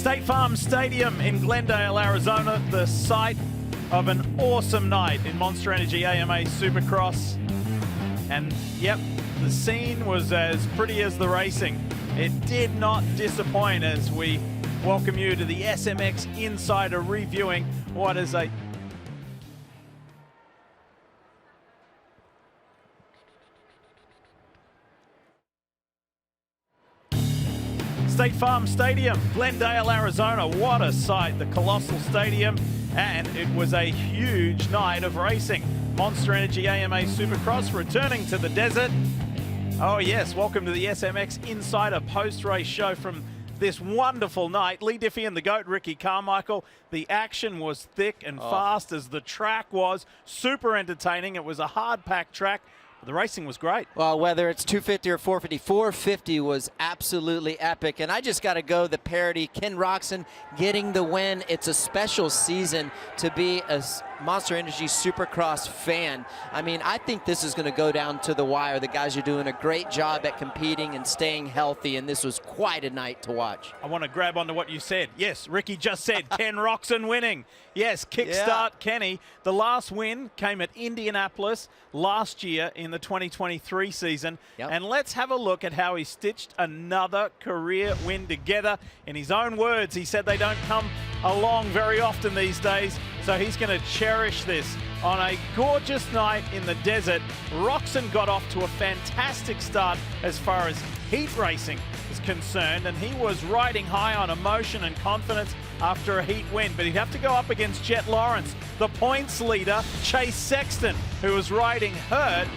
State Farm Stadium in Glendale, Arizona, the site of an awesome night in Monster Energy AMA Supercross. And yep, the scene was as pretty as the racing. It did not disappoint as we welcome you to the SMX Insider reviewing what is a State Farm Stadium, Glendale, Arizona. What a sight, the colossal stadium. And it was a huge night of racing. Monster Energy AMA Supercross returning to the desert. Oh yes, welcome to the SMX Insider post-race show from this wonderful night. Lee Diffie and the GOAT, Ricky Carmichael. The action was thick and fast as the track was. Super entertaining. It was a hard-packed track. The racing was great. Well, whether it's 250 or 450, 450 was absolutely epic. And I just got to go the parody. Ken Roczen getting the win. It's a special season to be a Monster Energy Supercross fan. I mean, I think this is going to go down to the wire. The guys are doing a great job at competing and staying healthy, and this was quite a night to watch. I want to grab onto what you said. Yes, Ricky just said Ken Roczen winning. Yes, kickstart Kenny. The last win came at Indianapolis last year in the 2023 season. And let's have a look at how he stitched another career win together. In his own words, he said they don't come along very often these days, so he's going to cherish this. On a gorgeous night in the desert, Roczen got off to a fantastic start as far as heat racing is concerned, and he was riding high on emotion and confidence after a heat win, but he'd have to go up against Jet Lawrence, the points leader, Chase Sexton, who was riding hurt.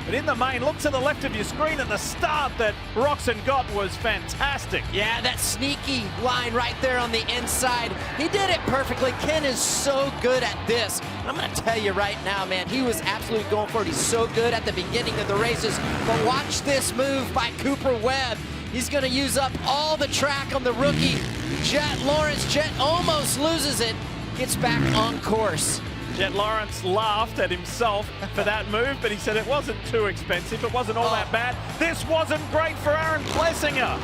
But in the main, look to the left of your screen, and the start that Roczen got was fantastic. Yeah, that sneaky line right there on the inside. He did it perfectly. Ken is so good at this. And I'm going to tell you right now, man, he was absolutely going for it. He's so good at the beginning of the races. But watch this move by Cooper Webb. He's going to use up all the track on the rookie, Jet Lawrence. Jet almost loses it, gets back on course. Jet Lawrence laughed at himself for that move, but he said it wasn't too expensive. It wasn't all that bad. This wasn't great for Aaron Plessinger.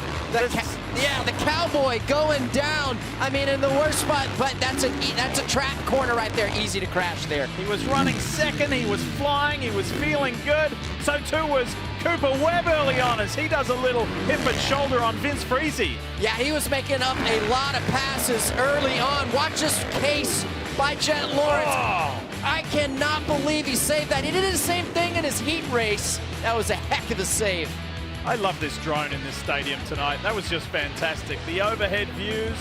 Yeah, the cowboy going down. I mean, in the worst spot, but that's a trap corner right there. Easy to crash there. He was running second. He was flying. He was feeling good. So too was Cooper Webb early on as he does a little hip and shoulder on Vince Freezy. Yeah, he was making up a lot of passes early on. Watch this case by Jet Lawrence. I cannot believe he saved that. He did the same thing in his heat race. That was a heck of a save. I love this drone in this stadium tonight. That was just fantastic. The overhead views.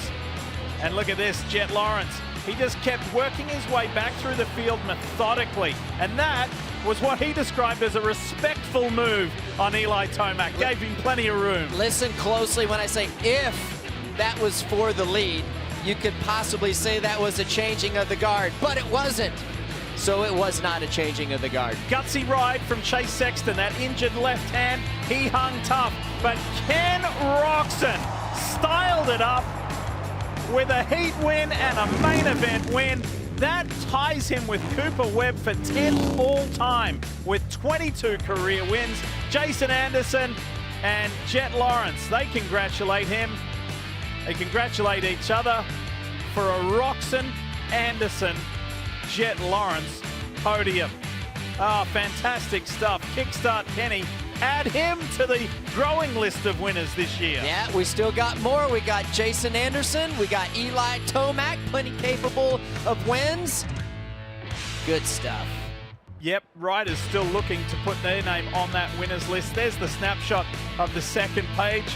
And look at this, Jet Lawrence. He just kept working his way back through the field methodically. And that was what he described as a respectful move on Eli Tomac. Gave him plenty of room. Listen closely when I say if that was for the lead, you could possibly say that was a changing of the guard, but it wasn't. So it was not a changing of the guard. Gutsy ride from Chase Sexton, that injured left hand, he hung tough. But Ken Roczen styled it up with a heat win and a main event win. That ties him with Cooper Webb for 10th all-time with 22 career wins. Jason Anderson and Jet Lawrence, they congratulate him. They congratulate each other for a Roczen, Anderson, Jet Lawrence podium. Fantastic stuff. Kickstart Kenny. Add him to the growing list of winners this year. Yeah, we still got more. We got Jason Anderson. We got Eli Tomac, plenty capable of wins. Good stuff. Yep, riders still looking to put their name on that winners list. There's the snapshot of the second page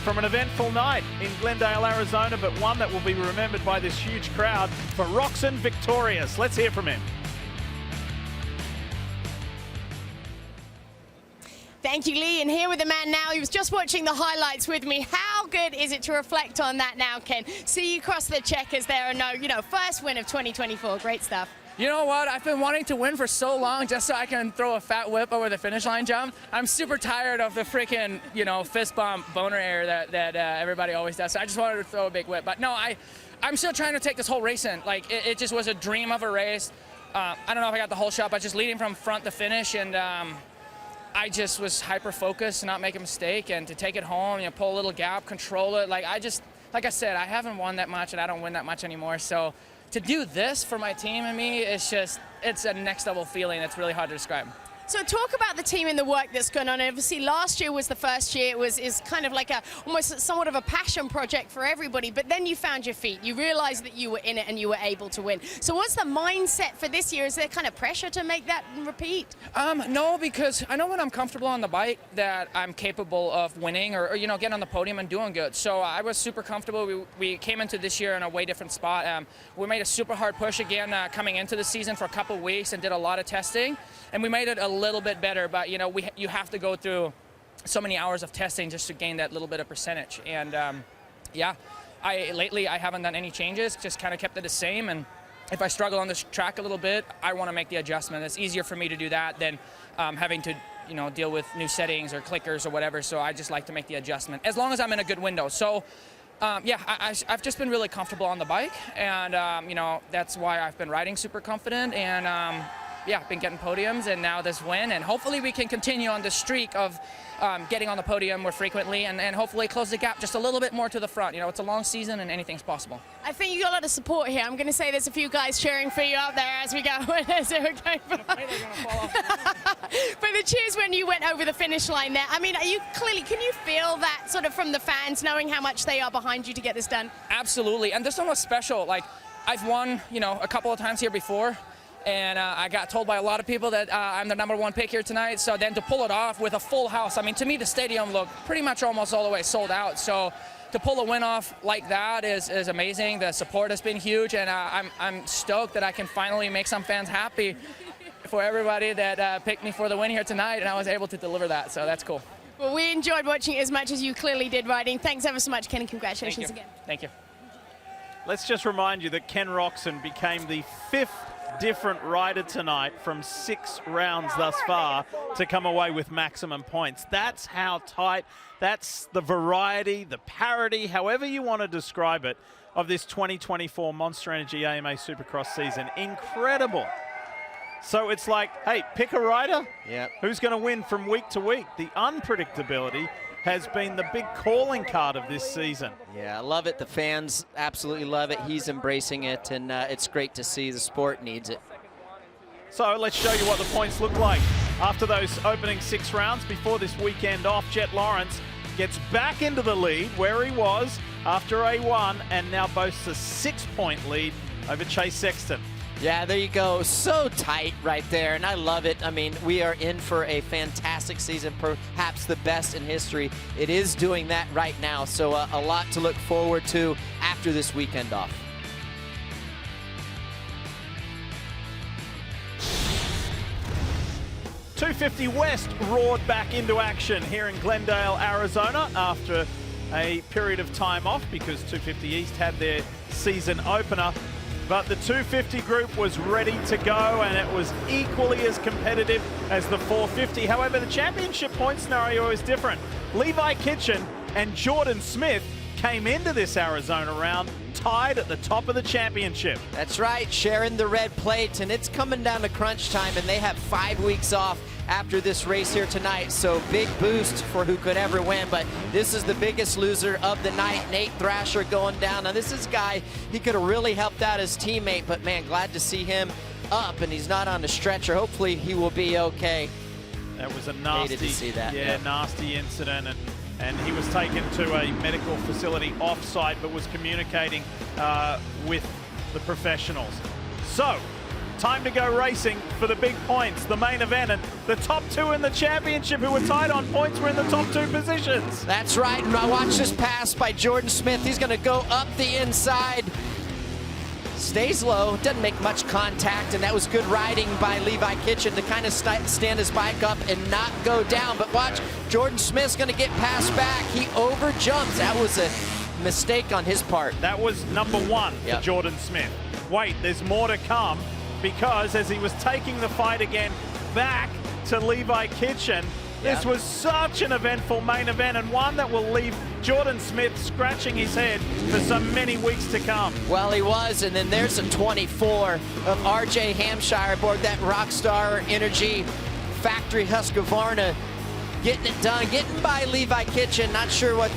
from an eventful night in Glendale, Arizona, but one that will be remembered by this huge crowd for Roczen victorious. Let's hear from him. Thank you, Lee. And here with the man now. He was just watching the highlights with me. How good is it to reflect on that now, Ken? See you cross the checkers there and know, first win of 2024. Great stuff. You know what? I've been wanting to win for so long just so I can throw a fat whip over the finish line jump. I'm super tired of the freaking, fist bump boner air that everybody always does. So I just wanted to throw a big whip. But no, I'm still trying to take this whole race in. Like, it just was a dream of a race. I don't know if I got the whole shot, but just leading from front to finish. And I just was hyper-focused, not make a mistake, and to take it home, pull a little gap, control it. Like, like I said, I haven't won that much and I don't win that much anymore. So to do this for my team and me, it's a next level feeling that's really hard to describe. So talk about the team and the work that's going on. Obviously, last year was the first year. Is kind of like almost somewhat of a passion project for everybody. But then you found your feet. You realized that you were in it and you were able to win. So what's the mindset for this year? Is there kind of pressure to make that repeat? No, because I know when I'm comfortable on the bike that I'm capable of winning or getting on the podium and doing good. So I was super comfortable. We came into this year in a way different spot. We made a super hard push again coming into the season for a couple weeks and did a lot of testing. And we made it a little bit better, but you have to go through so many hours of testing just to gain that little bit of percentage. And lately I haven't done any changes, just kind of kept it the same. And if I struggle on this track a little bit, I want to make the adjustment. It's easier for me to do that than having to deal with new settings or clickers or whatever. So I just like to make the adjustment as long as I'm in a good window. So I've just been really comfortable on the bike, and that's why I've been riding super confident, and been getting podiums, and now this win, and hopefully we can continue on the streak of getting on the podium more frequently, and hopefully close the gap just a little bit more to the front. It's a long season and anything's possible. I think you got a lot of support here. I'm going to say there's a few guys cheering for you out there as we go. As we're going by. But the cheers when you went over the finish line there, I mean, can you feel that sort of from the fans, knowing how much they are behind you to get this done? Absolutely, and this one was special. Like, I've won, a couple of times here before, and I got told by a lot of people that I'm the #1 pick here tonight. So then to pull it off with a full house, I mean, to me, the stadium looked pretty much almost all the way sold out. So to pull a win off like that is amazing. The support has been huge, and I'm stoked that I can finally make some fans happy for everybody that picked me for the win here tonight, and I was able to deliver that. So that's cool. Well, we enjoyed watching it as much as you clearly did riding. Thanks ever so much, Ken, and congratulations again. Thank you. Let's just remind you that Ken Roczen became the 5th different rider tonight from 6 rounds thus far to come away with maximum points. That's how tight, that's the variety, the parity, however you want to describe it, of this 2024 Monster Energy AMA Supercross season. Incredible. So it's like, hey, pick a rider. Yep. Who's going to win from week to week? The unpredictability has been the big calling card of this season. Yeah, I love it. The fans absolutely love it. He's embracing it, and it's great to see. The sport needs it. So let's show you what the points look like. After those opening 6 rounds, before this weekend off, Jet Lawrence gets back into the lead where he was after A1, and now boasts a 6-point lead over Chase Sexton. Yeah, there you go. So tight right there, and I love it. I mean, we are in for a fantastic season, perhaps the best in history. It is doing that right now, so a lot to look forward to after this weekend off. .250 West roared back into action here in Glendale, Arizona after a period of time off because 250 East had their season opener. But the 250 group was ready to go, and it was equally as competitive as the 450. However, the championship point scenario is different. Levi Kitchen and Jordan Smith came into this Arizona round tied at the top of the championship. That's right, sharing the red plate, and it's coming down to crunch time, and they have 5 weeks off after this race here tonight, so big boost for who could ever win. But this is the biggest loser of the night, Nate Thrasher going down. Now this is a guy, he could have really helped out his teammate, but man, glad to see him up, and he's not on a stretcher. Hopefully he will be okay. That was a nasty, hated to see that. Yeah, nasty incident, and he was taken to a medical facility off-site, but was communicating with the professionals. So, time to go racing for the big points, the main event, and the top 2 in the championship who were tied on points were in the top 2 positions. That's right, and I watched this pass by Jordan Smith. He's gonna go up the inside. Stays low, doesn't make much contact, and that was good riding by Levi Kitchen to kind of stand his bike up and not go down. But watch, Jordan Smith's gonna get passed back. He over jumps. That was a mistake on his part. That was number 1 for Jordan Smith. Wait, there's more to come, because as he was taking the fight again back to Levi Kitchen, this was such an eventful main event, and one that will leave Jordan Smith scratching his head for so many weeks to come. Well, he was, and then there's a 24 of RJ Hampshire aboard that Rockstar Energy Factory Husqvarna getting it done, getting by Levi Kitchen. Not sure what,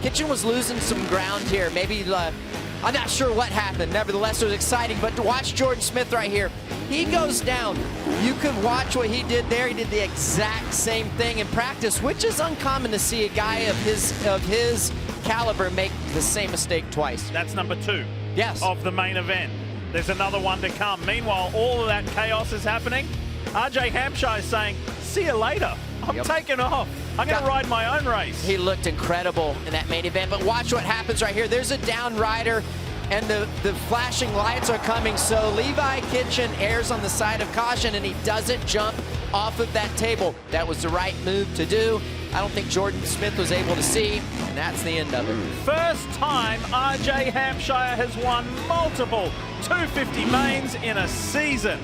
Kitchen was losing some ground here. Maybe, I'm not sure what happened. Nevertheless, it was exciting, but to watch Jordan Smith right here, he goes down. You could watch what he did there. He did the exact same thing in practice, which is uncommon to see a guy of his caliber make the same mistake twice. That's number 2 yes. of the main event. There's another one to come. Meanwhile, all of that chaos is happening. RJ Hampshire is saying, see you later. I'm taking off. I'm going to ride my own race. He looked incredible in that main event, but watch what happens right here. There's a down rider, and the flashing lights are coming, so Levi Kitchen errs on the side of caution, and he doesn't jump off of that table. That was the right move to do. I don't think Jordan Smith was able to see, and that's the end of it. First time RJ Hampshire has won multiple 250 mains in a season.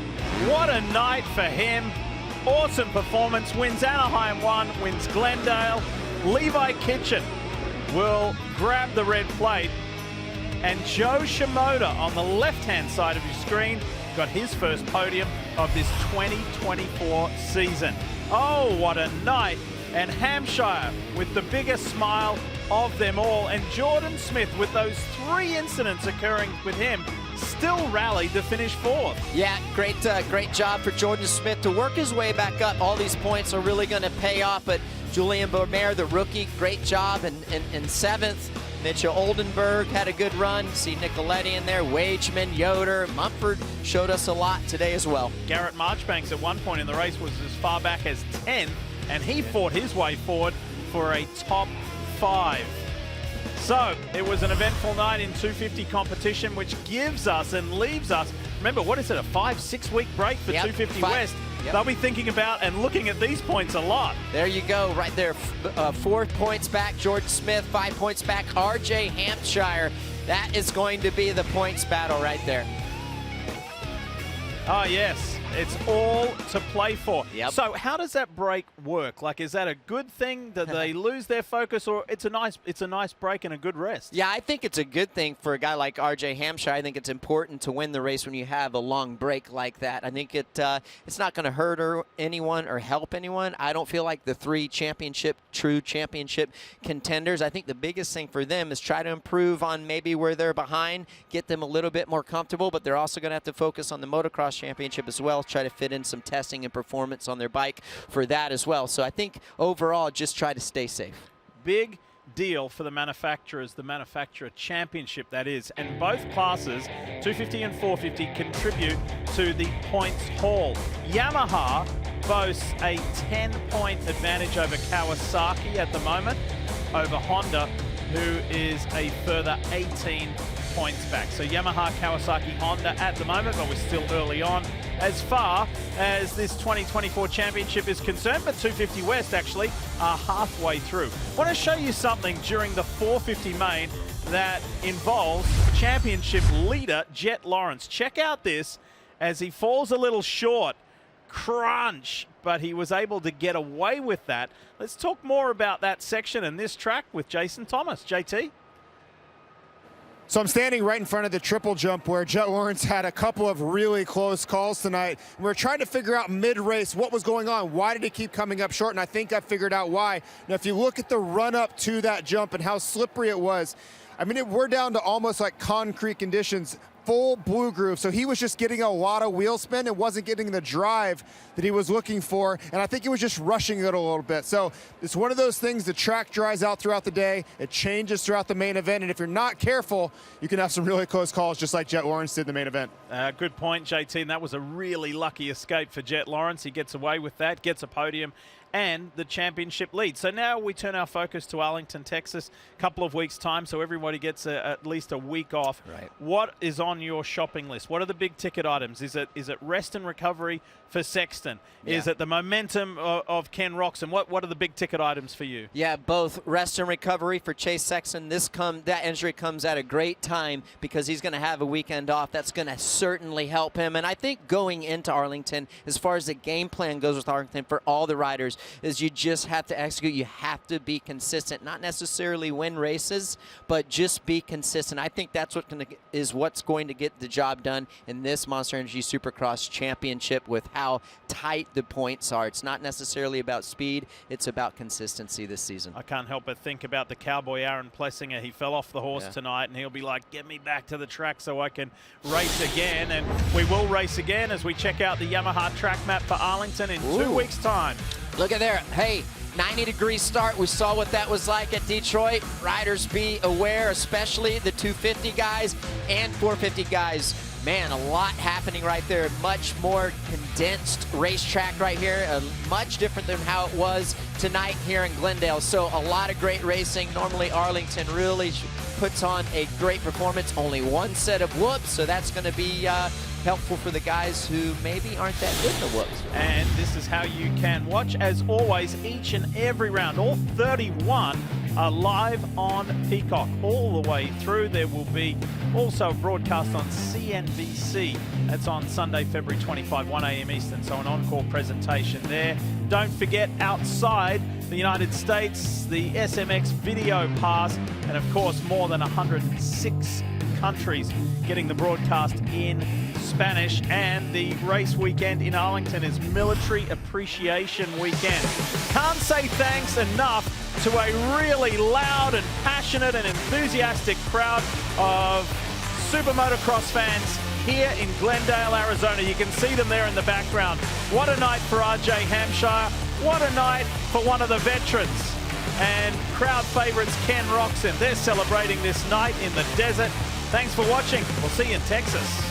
What a night for him. Awesome performance, wins Anaheim 1, wins Glendale. Levi Kitchen will grab the red plate. And Joe Shimoda on the left-hand side of your screen got his first podium of this 2024 season. Oh, what a night. And Hampshire with the biggest smile of them all. And Jordan Smith with those 3 incidents occurring with him still rallied to finish 4th. Yeah, great job for Jordan Smith to work his way back up. All these points are really going to pay off, but Julian Beaumer, the rookie, great job in 7th. Mitchell Oldenburg had a good run. See Nicoletti in there, Wageman, Yoder, Mumford showed us a lot today as well. Garrett Marchbanks at one point in the race was as far back as 10th, and he fought his way forward for a top 5. So it was an eventful night in 250 competition, which gives us and leaves us, remember, what is it, a 5-6 week break for 250 West? They'll be thinking about and looking at these points a lot. There you go, right there. 4 points back, Jordan Smith. 5 points back, RJ Hampshire. That is going to be the points battle right there. Oh, yes. It's all to play for. Yep. So how does that break work? Like, is that a good thing? Do they lose their focus, or it's a nice break and a good rest? Yeah, I think it's a good thing for a guy like RJ Hampshire. I think it's important to win the race when you have a long break like that. I think it's not going to hurt anyone or help anyone. I don't feel like the 3 true championship contenders, I think the biggest thing for them is try to improve on maybe where they're behind, get them a little bit more comfortable, but they're also going to have to focus on the motocross championship as well, try to fit in some testing and performance on their bike for that as well. So I think overall, just try to stay safe. Big deal for the manufacturers, the manufacturer championship that is, and both classes 250 and 450 contribute to the points haul. Yamaha boasts a 10-point advantage over Kawasaki at the moment, over Honda, who is a further 18 points back. So Yamaha, Kawasaki, Honda at the moment, but we're still early on as far as this 2024 championship is concerned, but 250 West actually are halfway through. I want to show you something during the 450 main that involves championship leader Jet Lawrence. Check out this as he falls a little short. Crunch, but he was able to get away with that. Let's talk more about that section and this track with Jason Thomas. JT? So I'm standing right in front of the triple jump where Jet Lawrence had a couple of really close calls tonight. We're trying to figure out mid-race what was going on. Why did he keep coming up short? And I think I figured out why. Now, if you look at the run-up to that jump and how slippery it was, I mean, we're down to almost like concrete conditions, full blue groove. So he was just getting a lot of wheel spin and wasn't getting the drive that he was looking for. And I think he was just rushing it a little bit. So it's one of those things, the track dries out throughout the day. It changes throughout the main event. And if you're not careful, you can have some really close calls just like Jet Lawrence did in the main event. Good point, JT. And that was a really lucky escape for Jet Lawrence. He gets away with that, gets a podium and the championship lead. So now we turn our focus to Arlington, Texas, a couple of weeks' time, so everybody gets at least a week off. Right. What is on your shopping list? What are the big ticket items? Is it rest and recovery for Sexton? Yeah. Is it the momentum of Ken Roxon? What are the big ticket items for you? Yeah, both rest and recovery for Chase Sexton. That injury comes at a great time because he's going to have a weekend off. That's going to certainly help him. And I think going into Arlington, as far as the game plan goes with Arlington for all the riders, is you just have to execute. You have to be consistent, not necessarily win races, but just be consistent. I think that's what's going to get the job done in this Monster Energy Supercross Championship with how tight the points are. It's not necessarily about speed, it's about consistency this season. I can't help but think about the cowboy Aaron Plessinger. He fell off the horse tonight, and he'll be like, get me back to the track so I can race again. And we will race again as we check out the Yamaha track map for Arlington in 2 weeks' time. Look at there. Hey, 90-degree start. We saw what that was like at Detroit. Riders be aware, especially the 250 guys and 450 guys. Man, a lot happening right there. Much more condensed racetrack right here. Much different than how it was tonight here in Glendale. So a lot of great racing. Normally Arlington really puts on a great performance. Only one set of whoops, so that's going to be helpful for the guys who maybe aren't that good in the whoops. And this is how you can watch, as always, each and every round. All 31 are live on Peacock all the way through. There will be also a broadcast on CNBC. That's on Sunday, February 25, 1 a.m. Eastern, so an encore presentation there. Don't forget, outside the United States, the SMX Video Pass, and of course more than 106 countries getting the broadcast in Spanish. And the race weekend in Arlington is Military Appreciation Weekend. Can't say thanks enough to a really loud and passionate and enthusiastic crowd of SuperMotocross fans here in Glendale, Arizona. You can see them there in the background. What a night for RJ Hampshire. What a night for one of the veterans and crowd favorites, Ken Roczen. They're celebrating this night in the desert. Thanks for watching. We'll see you in Texas.